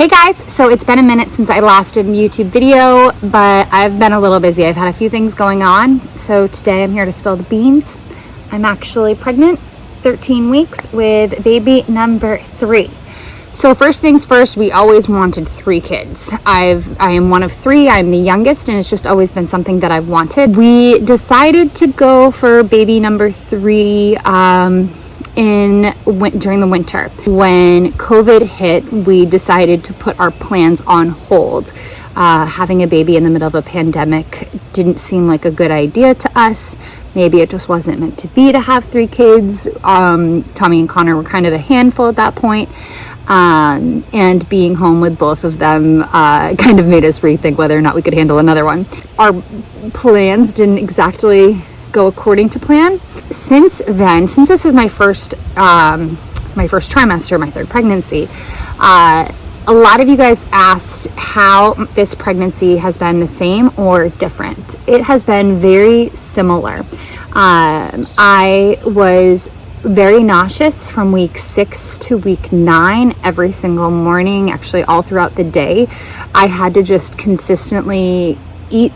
Hey guys, so it's been a minute since I last did a YouTube video, but I've been a little busy. I've had a few things going on, so today I'm here to spill the beans. I'm actually pregnant, 13 weeks, with baby number 3. So first things first, we always wanted 3 kids. I am one of 3. I'm the youngest, and it's just always been something that I've wanted. We decided to go for baby number 3 during the winter. When COVID hit, we decided to put our plans on hold. Having a baby in the middle of a pandemic didn't seem like a good idea to us. Maybe it just wasn't meant to be to have 3 kids. Tommy and Connor were kind of a handful at that point. And being home with both of them kind of made us rethink whether or not we could handle another one. Our plans didn't exactly go according to plan. Since this is my first trimester, my 3rd pregnancy, a lot of you guys asked how this pregnancy has been the same or different. It has been very similar. I was very nauseous from week 6 to week 9 every single morning, actually all throughout the day. I had to just consistently eat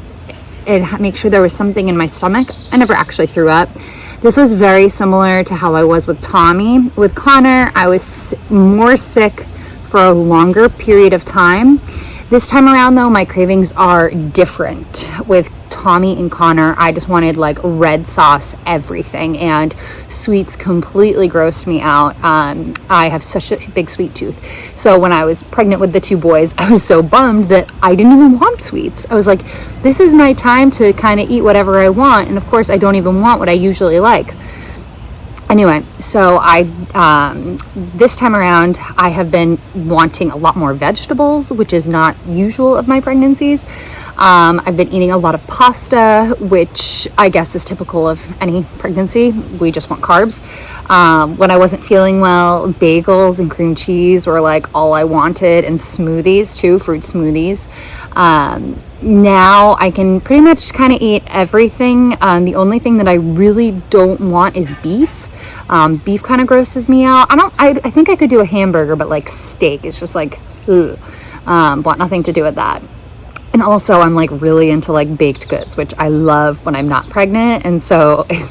and make sure there was something in my stomach. I never actually threw up. This was very similar to how I was with Tommy. With Connor, I was more sick for a longer period of time. This time around though, my cravings are different. With Tommy and Connor, I just wanted like red sauce everything, and sweets completely grossed me out. I have such a big sweet tooth. So when I was pregnant with the 2 boys, I was so bummed that I didn't even want sweets. I was like, this is my time to kind of eat whatever I want. And of course I don't even want what I usually like. Anyway, so this time around, I have been wanting a lot more vegetables, which is not usual of my pregnancies. I've been eating a lot of pasta, which I guess is typical of any pregnancy. We just want carbs. When I wasn't feeling well, bagels and cream cheese were like all I wanted, and smoothies too, fruit smoothies. Now I can pretty much kind of eat everything. The only thing that I really don't want is beef. Beef kind of grosses me out. I think I could do a hamburger, but like steak, it's just like, ugh. Want nothing to do with that. And also I'm like really into like baked goods, which I love when I'm not pregnant. And so it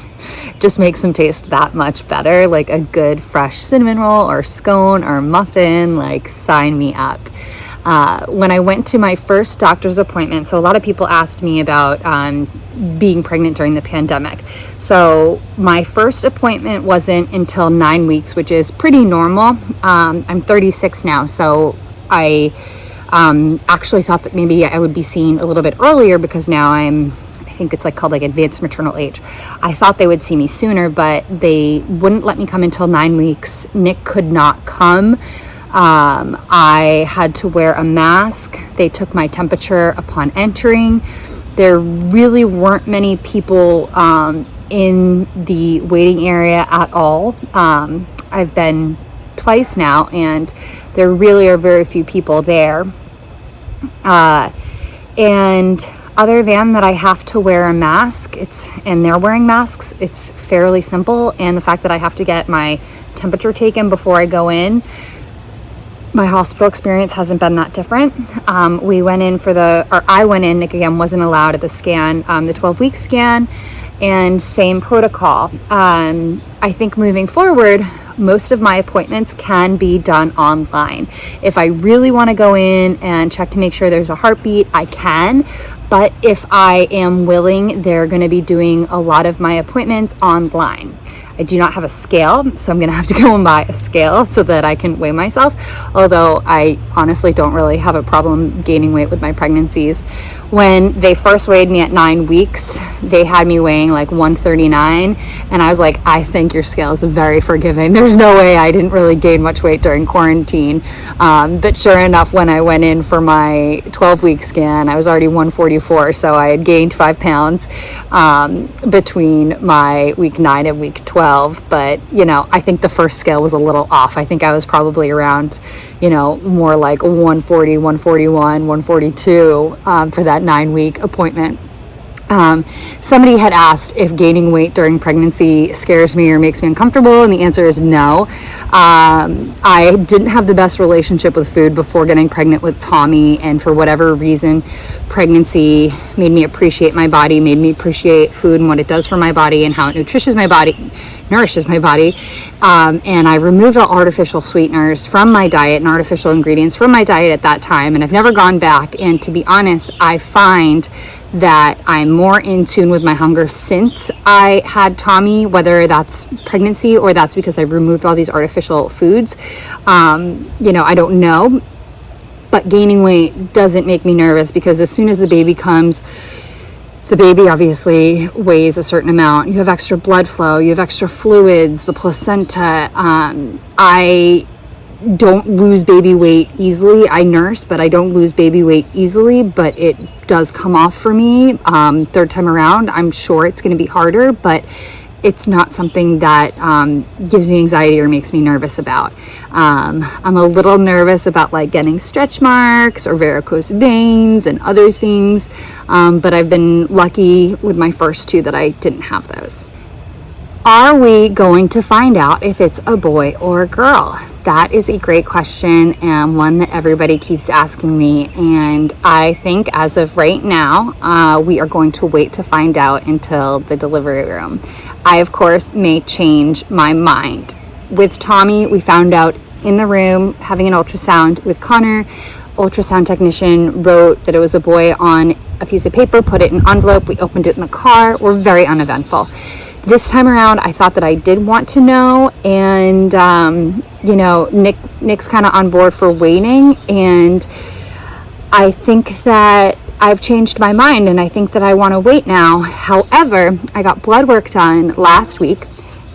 just makes them taste that much better. Like a good fresh cinnamon roll or scone or muffin, like sign me up. When I went to my first doctor's appointment, so a lot of people asked me about being pregnant during the pandemic. So my first appointment wasn't until 9 weeks, which is pretty normal. I'm 36 now, so I actually thought that maybe I would be seen a little bit earlier, because now I think it's like called like advanced maternal age. I thought they would see me sooner, but they wouldn't let me come until 9 weeks. Nick could not come. I had to wear a mask. They took my temperature upon entering. There really weren't many people in the waiting area at all. I've been twice now, and there really are very few people there. And other than that, I have to wear a mask. And they're wearing masks. It's fairly simple. And the fact that I have to get my temperature taken before I go in, my hospital experience hasn't been that different. I went in, Nick again wasn't allowed at the scan, the 12-week scan, and same protocol. I think moving forward, most of my appointments can be done online. If I really want to go in and check to make sure there's a heartbeat, I can. But if I am willing, they're going to be doing a lot of my appointments online. I do not have a scale, so I'm going to have to go and buy a scale so that I can weigh myself. Although I honestly don't really have a problem gaining weight with my pregnancies. When they first weighed me at 9 weeks, they had me weighing like 139. And I was like, I think your scale is very forgiving. There's no way I didn't really gain much weight during quarantine. But sure enough, when I went in for my 12-week scan, I was already 144. So I had gained 5 pounds between my week 9 and week 12. But, I think the first scale was a little off. I think I was probably around, more like 140, 141, 142 for that 9-week appointment. Somebody had asked if gaining weight during pregnancy scares me or makes me uncomfortable, and the answer is no. I didn't have the best relationship with food before getting pregnant with Tommy, and for whatever reason, pregnancy made me appreciate my body, made me appreciate food and what it does for my body and how it nourishes my body. And I removed all artificial sweeteners from my diet and artificial ingredients from my diet at that time, and I've never gone back. And to be honest, I find that I'm more in tune with my hunger since I had Tommy, whether that's pregnancy or that's because I've removed all these artificial foods. I don't know, but gaining weight doesn't make me nervous, because as soon as the baby comes, the baby obviously weighs a certain amount. You have extra blood flow, you have extra fluids, the placenta. I don't lose baby weight easily. I nurse, but I don't lose baby weight easily, but it does come off for me. Third time around, I'm sure it's going to be harder, but it's not something that gives me anxiety or makes me nervous about. I'm a little nervous about like getting stretch marks or varicose veins and other things, but I've been lucky with my first two that I didn't have those. Are we going to find out if it's a boy or a girl? That is a great question, and one that everybody keeps asking me. And I think as of right now, we are going to wait to find out until the delivery room. I, of course, may change my mind. With Tommy, we found out in the room having an ultrasound with Connor. Ultrasound technician wrote that it was a boy on a piece of paper, put it in an envelope. We opened it in the car. We're very uneventful. This time around, I thought that I did want to know, and Nick's kind of on board for waiting, and I think that I've changed my mind, and I think that I want to wait now. However, I got blood work done last week.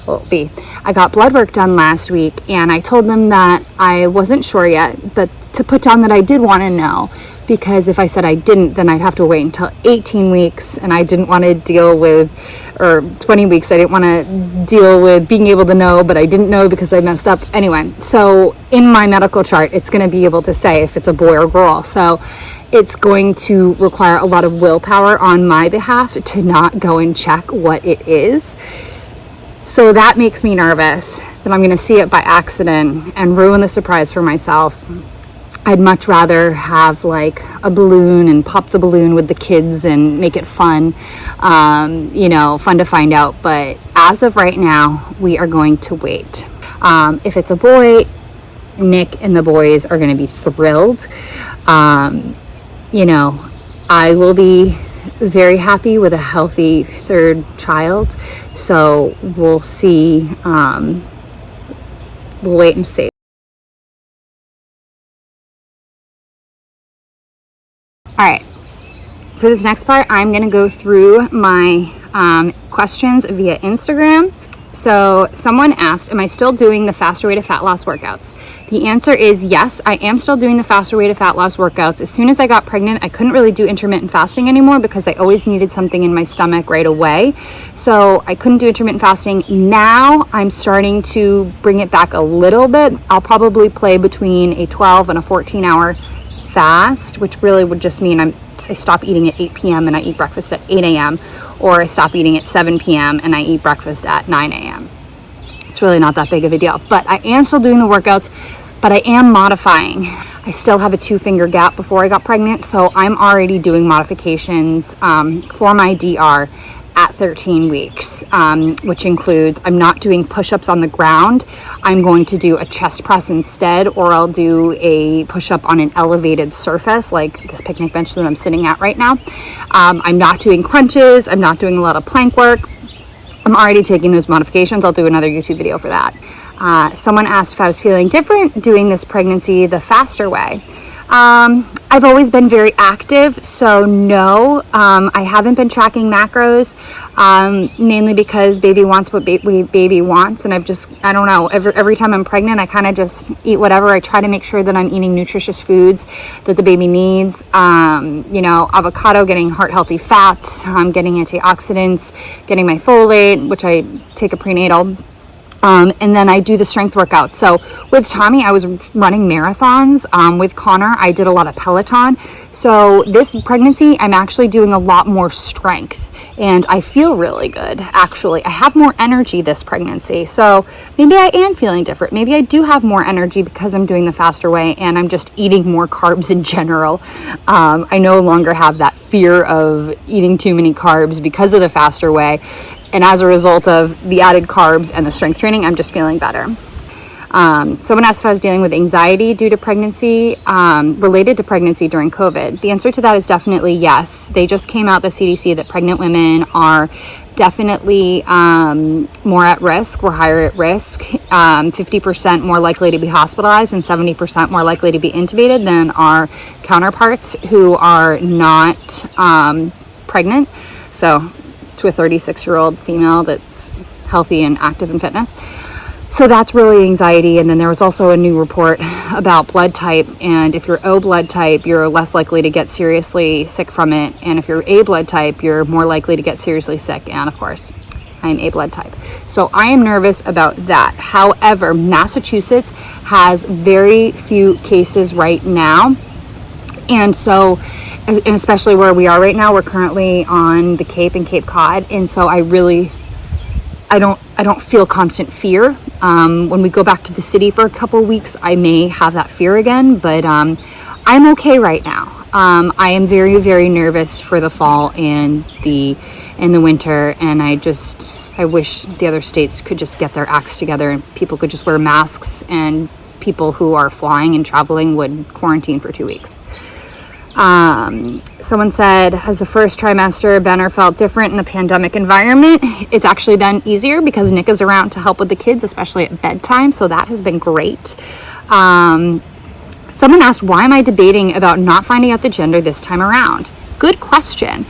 I got blood work done last week, and I told them that I wasn't sure yet, but to put down that I did want to know, because if I said I didn't, then I'd have to wait until 18 weeks, and I didn't want to deal with, or 20 weeks, I didn't want to deal with being able to know, but I didn't know because I messed up. Anyway, so in my medical chart, it's going to be able to say if it's a boy or girl. So it's going to require a lot of willpower on my behalf to not go and check what it is. So that makes me nervous that I'm going to see it by accident and ruin the surprise for myself. I'd much rather have like a balloon and pop the balloon with the kids and make it fun, fun to find out. But as of right now, we are going to wait. If it's a boy, Nick and the boys are going to be thrilled. I will be very happy with a healthy third child. So we'll see. We'll wait and see. All right, for this next part, I'm going to go through my questions via Instagram. So someone asked, am I still doing the faster way to fat loss workouts? The answer is yes, I am still doing the faster way to fat loss workouts. As soon as I got pregnant, I couldn't really do intermittent fasting anymore because I always needed something in my stomach right away. So I couldn't do intermittent fasting. Now I'm starting to bring it back a little bit. I'll probably play between a 12 and a 14 hour fast, which really would just mean I stop eating at 8 p.m. and I eat breakfast at 8 a.m. or I stop eating at 7 p.m. and I eat breakfast at 9 a.m. It's really not that big of a deal, but I am still doing the workouts, but I am modifying. I still have a 2-finger gap before I got pregnant, so I'm already doing modifications for my DR at 13 weeks, which includes I'm not doing push-ups on the ground. I'm going to do a chest press instead, or I'll do a push-up on an elevated surface like this picnic bench that I'm sitting at right now. I'm not doing crunches. I'm not doing a lot of plank work. I'm already taking those modifications. I'll do another YouTube video for that. Someone asked if I was feeling different doing this pregnancy the faster way. I've always been very active, so no, I haven't been tracking macros, mainly because baby wants what baby wants, and I don't know, every time I'm pregnant, I kind of just eat whatever. I try to make sure that I'm eating nutritious foods that the baby needs, avocado, getting heart-healthy fats, getting antioxidants, getting my folate, which I take a prenatal. And then I do the strength workouts. So with Tommy, I was running marathons. With Connor, I did a lot of Peloton. So this pregnancy, I'm actually doing a lot more strength. And I feel really good, actually. I have more energy this pregnancy. So maybe I am feeling different. Maybe I do have more energy because I'm doing the faster way and I'm just eating more carbs in general. I no longer have that fear of eating too many carbs because of the faster way. And as a result of the added carbs and the strength training, I'm just feeling better. Someone asked if I was dealing with anxiety due to pregnancy, related to pregnancy during COVID. The answer to that is definitely yes. They just came out, the CDC, that pregnant women are definitely more at risk. We're higher at risk, 50% more likely to be hospitalized and 70% more likely to be intubated than our counterparts who are not pregnant. So to a 36-year-old female that's healthy and active in fitness. So that's really anxiety. And then there was also a new report about blood type. And if you're O blood type, you're less likely to get seriously sick from it. And if you're A blood type, you're more likely to get seriously sick. And of course, I'm A blood type. So I am nervous about that. However, Massachusetts has very few cases right now. And so, and especially where we are right now, we're currently on the Cape and Cape Cod. And so I don't feel constant fear. When we go back to the city for a couple weeks, I may have that fear again, but I'm okay right now. I am very, very nervous for the fall and the winter, and I wish the other states could just get their acts together and people could just wear masks and people who are flying and traveling would quarantine for 2 weeks. Someone said, has the first trimester been or felt different in the pandemic environment? It's actually been easier because Nick is around to help with the kids, especially at bedtime. So that has been great. Someone asked, why am I debating about not finding out the gender this time around? Good question.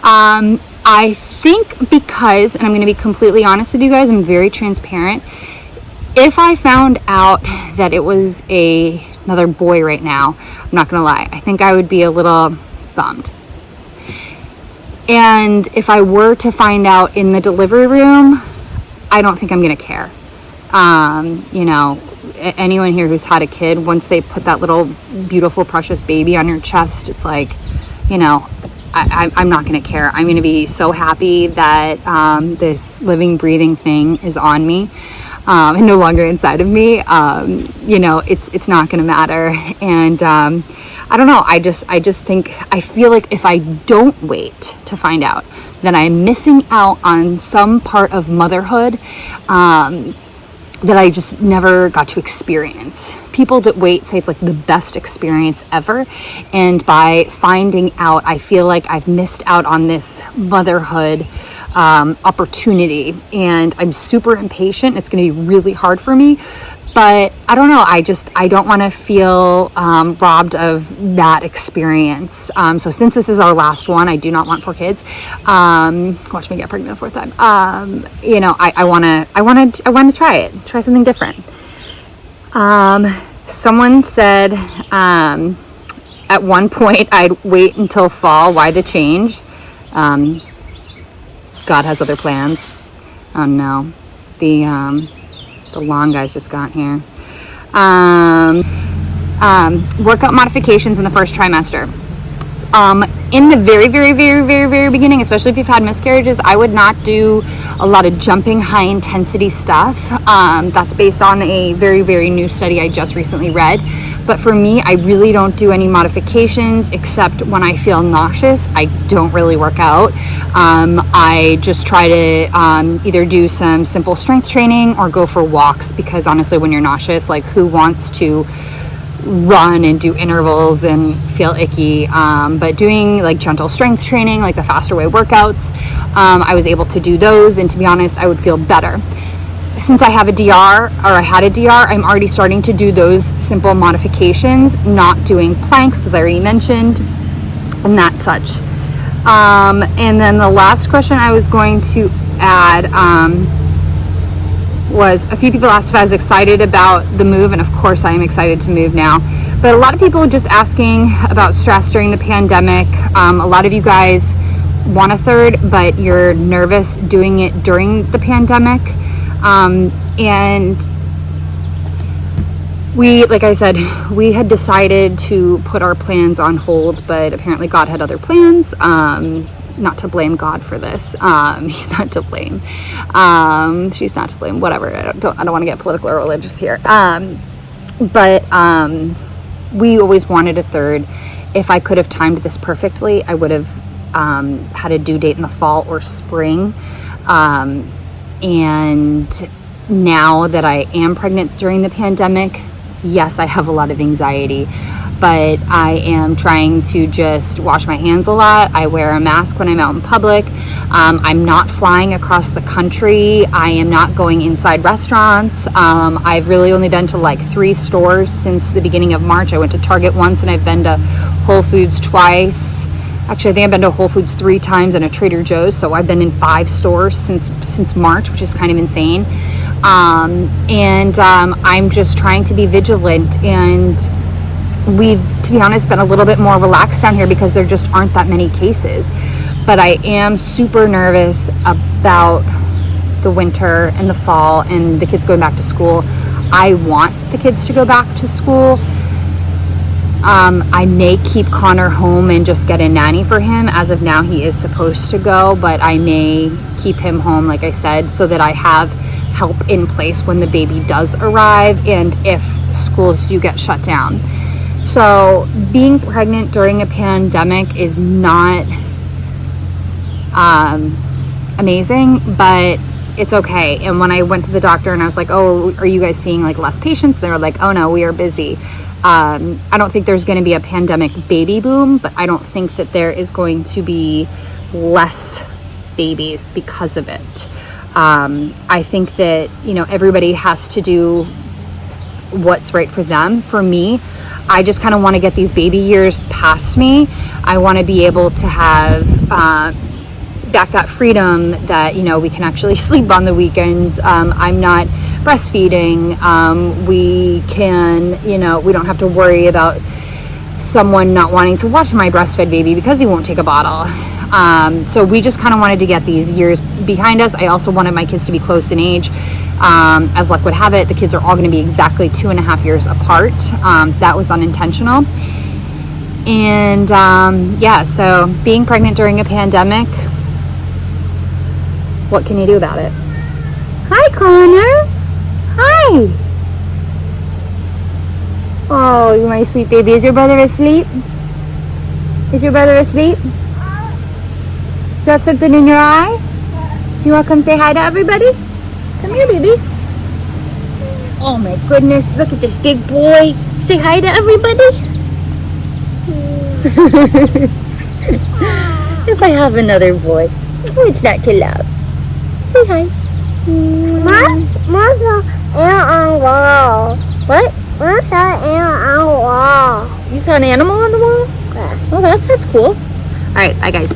I think because, and I'm going to be completely honest with you guys, I'm very transparent. If I found out that it was another boy right now, I'm not gonna lie, I think I would be a little bummed. And if I were to find out in the delivery room, I don't think I'm gonna care. Anyone here who's had a kid, once they put that little beautiful precious baby on your chest, it's like, I'm not gonna care. I'm gonna be so happy that this living, breathing thing is on me. And no longer inside of me. It's not going to matter. And I don't know. I feel like if I don't wait to find out, then I'm missing out on some part of motherhood that I just never got to experience. People that wait say it's like the best experience ever. And by finding out, I feel like I've missed out on this motherhood opportunity, and I'm super impatient. It's going to be really hard for me, but I don't know. I don't want to feel robbed of that experience. So since this is our last one, I do not want 4 kids. Watch me get pregnant a 4th time. I want to try something different. Someone said at one point I'd wait until fall. Why the change? God has other plans. Oh no, the long guys just got here. Workout modifications in the first trimester. In the very, very, very, very, very beginning, especially if you've had miscarriages, I would not do a lot of jumping high intensity stuff. That's based on a very, very new study I just recently read. But for me, I really don't do any modifications except when I feel nauseous. I don't really work out. I just try to either do some simple strength training or go for walks, because honestly, when you're nauseous, like, who wants to run and do intervals and feel icky? But doing like gentle strength training, like the faster way workouts, I was able to do those, and to be honest, I would feel better. Since I have a DR, or I had a DR, I'm already starting to do those simple modifications, not doing planks, as I already mentioned, and that such. And then the last question I was going to add was, a few people asked if I was excited about the move, and of course I am excited to move now. But a lot of people were just asking about stress during the pandemic. A lot of you guys want a third, but you're nervous doing it during the pandemic. And like I said, we had decided to put our plans on hold, but apparently God had other plans. Not to blame God for this. He's not to blame. She's not to blame. Whatever. I don't want to get political or religious here. But we always wanted a third. If I could have timed this perfectly, I would have had a due date in the fall or spring. And now that I am pregnant during the pandemic, yes, I have a lot of anxiety, but I am trying to just wash my hands a lot. I wear a mask when I'm out in public. I'm not flying across the country. I am not going inside restaurants. I've really only been to like 3 stores since the beginning of March. I went to Target once, and I've been to Whole Foods twice. Actually, I think I've been to Whole Foods 3 times and a Trader Joe's. So I've been in 5 stores since March, which is kind of insane. I'm just trying to be vigilant, and we've, to be honest, been a little bit more relaxed down here because there just aren't that many cases. But I am super nervous about the winter and the fall and the kids going back to school. I want the kids to go back to school. I may keep Connor home and just get a nanny for him. As of now, he is supposed to go, but I may keep him home, like I said, so that I have help in place when the baby does arrive and if schools do get shut down. So being pregnant during a pandemic is not amazing, but it's okay. And when I went to the doctor and I was like, oh, are you guys seeing like less patients? They were like, oh no, we are busy. I don't think there's going to be a pandemic baby boom, but I don't think that there is going to be less babies because of it. I think that, everybody has to do what's right for them. For me, I just kind of want to get these baby years past me. I want to be able to have back that freedom that, we can actually sleep on the weekends. I'm not breastfeeding. We can, we don't have to worry about someone not wanting to watch my breastfed baby because he won't take a bottle. So we just kind of wanted to get these years behind us. I also wanted my kids to be close in age. As luck would have it, the kids are all going to be exactly 2.5 years apart. That was unintentional. And so being pregnant during a pandemic, what can you do about it? Hi, Connor. Hi. Oh, you my sweet baby. Is your brother asleep? Is your brother asleep? You got something in your eye? Do you want to come say hi to everybody? Come here, baby. Oh my goodness, look at this big boy. Say hi to everybody. If I have another boy, it's not to love. Say hi. What? You saw an animal on the wall? Yeah. Oh, that's cool. Alright, bye guys.